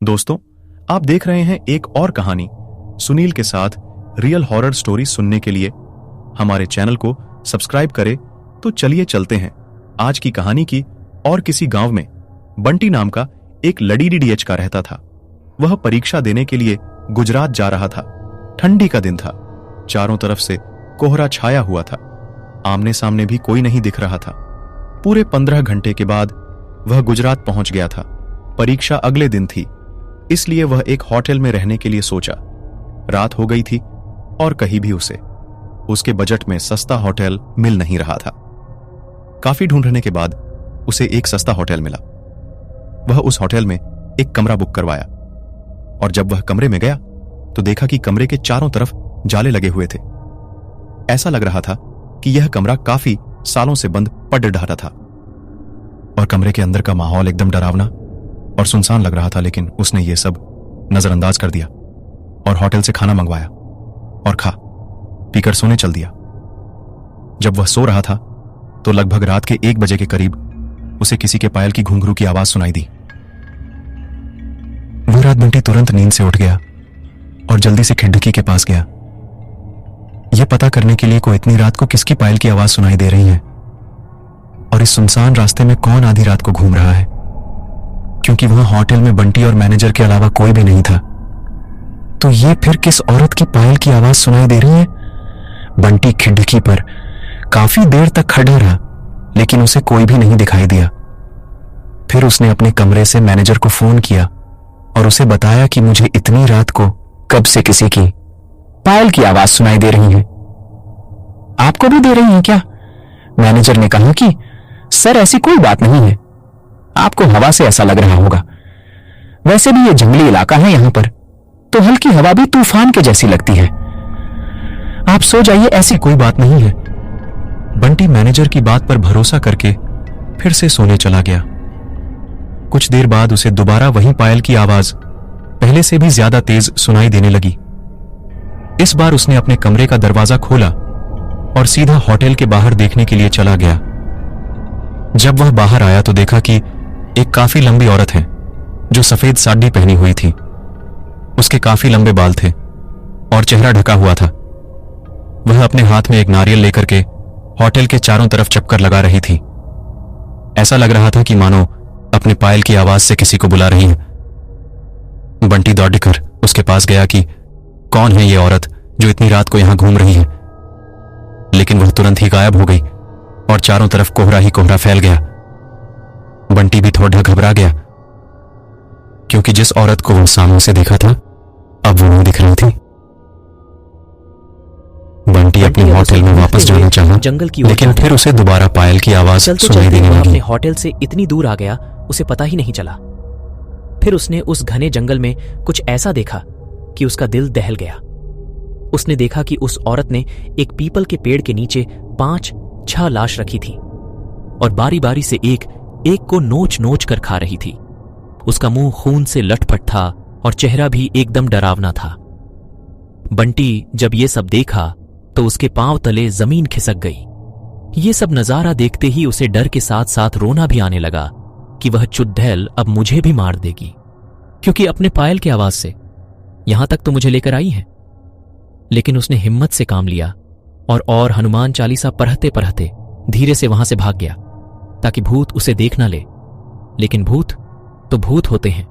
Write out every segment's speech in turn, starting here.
दोस्तों, आप देख रहे हैं एक और कहानी सुनील के साथ। रियल हॉरर स्टोरी सुनने के लिए हमारे चैनल को सब्सक्राइब करें। तो चलिए चलते हैं आज की कहानी की। और किसी गांव में बंटी नाम का एक लड़ीडी डीएच का रहता था। वह परीक्षा देने के लिए गुजरात जा रहा था। ठंडी का दिन था। चारों तरफ से कोहरा छाया हुआ था। आमने सामने भी कोई नहीं दिख रहा था। पूरे 15 घंटे के बाद वह गुजरात पहुंच गया था। परीक्षा अगले दिन थी, इसलिए वह एक होटल में रहने के लिए सोचा। रात हो गई थी और कहीं भी उसके बजट में सस्ता होटल मिल नहीं रहा था। काफी ढूंढने के बाद उसे एक सस्ता होटल मिला। वह उस होटल में एक कमरा बुक करवाया और जब वह कमरे में गया तो देखा कि कमरे के चारों तरफ जाले लगे हुए थे। ऐसा लग रहा था कि यह कमरा काफी सालों से बंद पड़ रहा था और कमरे के अंदर का माहौल एकदम डरावना और सुनसान लग रहा था। लेकिन उसने ये सब नजरअंदाज कर दिया और होटल से खाना मंगवाया और खा पीकर सोने चल दिया। जब वह सो रहा था तो लगभग रात के 1 बजे के करीब उसे किसी के पायल की घुंघरू की आवाज सुनाई दी। वो रात बंटी तुरंत नींद से उठ गया और जल्दी से खिड़की के पास गया, यह पता करने के लिए को इतनी रात को किसकी पायल की आवाज सुनाई दे रही है और इस सुनसान रास्ते में कौन आधी रात को घूम रहा है, क्योंकि वहां होटल में बंटी और मैनेजर के अलावा कोई भी नहीं था। तो ये फिर किस औरत की पायल की आवाज सुनाई दे रही है? बंटी खिड़की पर काफी देर तक खड़ा रहा, लेकिन उसे कोई भी नहीं दिखाई दिया। फिर उसने अपने कमरे से मैनेजर को फोन किया और उसे बताया कि मुझे इतनी रात को कब से किसी की पायल की आवाज सुनाई दे रही है। आपको भी दे रही है क्या? मैनेजर ने कहा कि सर ऐसी कोई बात नहीं है, आपको हवा से ऐसा लग रहा होगा। वैसे भी ये जंगली इलाका है, यहां पर तो हल्की हवा भी तूफान के जैसी लगती है। आप सो जाइए, ऐसी कोई बात नहीं है। बंटी मैनेजर की बात पर भरोसा करके फिर से सोने चला गया। कुछ देर बाद उसे दोबारा वही पायल की आवाज पहले से भी ज्यादा तेज सुनाई देने लगी। इस बार उसने अपने कमरे का दरवाजा खोला और सीधा होटल के बाहर देखने के लिए चला गया। जब वह बाहर आया तो देखा कि एक काफी लंबी औरत है जो सफेद साड़ी पहनी हुई थी। उसके काफी लंबे बाल थे और चेहरा ढका हुआ था। वह अपने हाथ में एक नारियल लेकर के होटल के चारों तरफ चक्कर लगा रही थी। ऐसा लग रहा था कि मानो अपने पायल की आवाज से किसी को बुला रही है। बंटी दौड़कर उसके पास गया कि कौन है ये औरत जो इतनी रात को यहां घूम रही है, लेकिन वह तुरंत ही गायब हो गई और चारों तरफ कोहरा ही कोहरा फैल गया। बंटी भी थोड़ा घबरा गया, क्योंकि जिस औरत को वो सामने से देखा था अब वो नहीं दिख रही थी। बंटी अपने होटल में वापस जाना चाहा, लेकिन फिर उसे दोबारा पायल की आवाज सुनाई देने लगी। अपने होटल से इतनी दूर आ गया उसे पता ही नहीं चला। फिर उसने उस घने जंगल में कुछ ऐसा देखा कि उसका दिल दहल गया। उसने देखा कि उस औरत ने एक पीपल के पेड़ के नीचे 5-6 लाश रखी थी और बारी बारी से एक को नोच नोच कर खा रही थी। उसका मुंह खून से लटपट था और चेहरा भी एकदम डरावना था। बंटी जब ये सब देखा तो उसके पांव तले जमीन खिसक गई। ये सब नजारा देखते ही उसे डर के साथ साथ रोना भी आने लगा कि वह चुड़ैल अब मुझे भी मार देगी, क्योंकि अपने पायल की आवाज से यहां तक तो मुझे लेकर आई है। लेकिन उसने हिम्मत से काम लिया और हनुमान चालीसा पढ़ते पढ़ते धीरे से वहां से भाग गया ताकि भूत उसे देख ना ले। लेकिन भूत तो भूत होते हैं।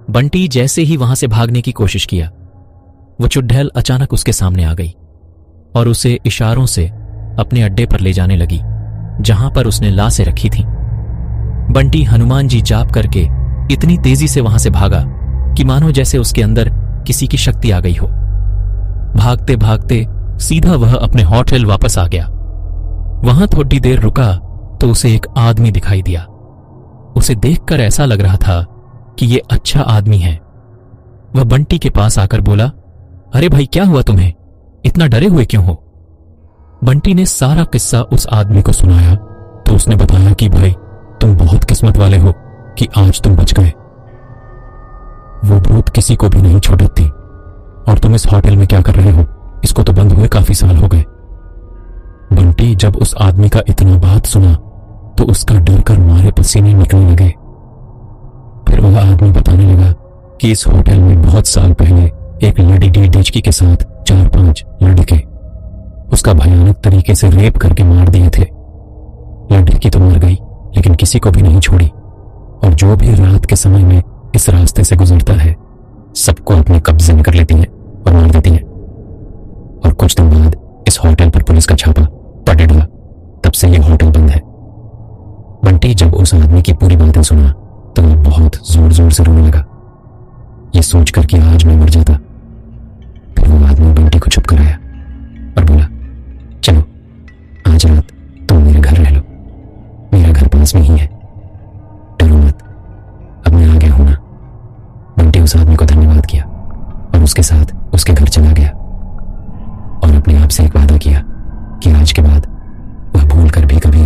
बंटी जैसे ही वहां से भागने की कोशिश किया, वो चुड़ैल अचानक उसके सामने आ गई और उसे इशारों से अपने अड्डे पर ले जाने लगी जहां पर उसने लाशें रखी थीं। बंटी हनुमान जी जाप करके इतनी तेजी से वहां से भागा कि मानो जैसे उसके अंदर किसी की शक्ति आ गई हो। भागते भागते सीधा वह अपने होटल वापस आ गया। वहां थोड़ी देर रुका तो उसे एक आदमी दिखाई दिया। उसे देखकर ऐसा लग रहा था कि ये अच्छा आदमी है। वह बंटी के पास आकर बोला, अरे भाई क्या हुआ तुम्हें, इतना डरे हुए क्यों हो? बंटी ने सारा किस्सा उस आदमी को सुनाया तो उसने बताया कि भाई तुम बहुत किस्मत वाले हो कि आज तुम बच गए। वो भूत किसी को भी नहीं छोड़ती और तुम इस होटल में क्या कर रहे हो? इसको तो बंद हुए काफी साल हो गए। बंटी जब उस आदमी का इतना बात सुना तो उसका डर कर मारे पसीने निकलने लगे। फिर वह आदमी बताने लगा कि इस होटल में बहुत साल पहले एक लड़की डेचकी के साथ 4-5 लड़के उसका भयानक तरीके से रेप करके मार दिए थे। लड़की तो मर गई, लेकिन किसी को भी नहीं छोड़ी, और जो भी रात के समय में इस रास्ते से गुजरता है सबको अपने कब्जे में कर लेती हैं और मार देती हैं। और कुछ दिन बाद इस होटल पर पुलिस का छापा पड़ गया। तब से यह होटल बंद है। बंटी जब उस आदमी की पूरी बातें सुना तो वह बहुत जोर जोर से रोने लगा, ये सोचकर कि आज मैं मर जाता। फिर वो आदमी बंटी को चुप कराया और बोला, चलो आज रात तुम मेरे घर रह लो, मेरा घर पास में ही है, डरो मत, अब मैं आ गया हूं ना। बंटी उस आदमी को धन्यवाद किया और उसके साथ उसके घर चला गया और अपने आप से एक वादा किया कि आज के बाद वह भूल कर भी कभी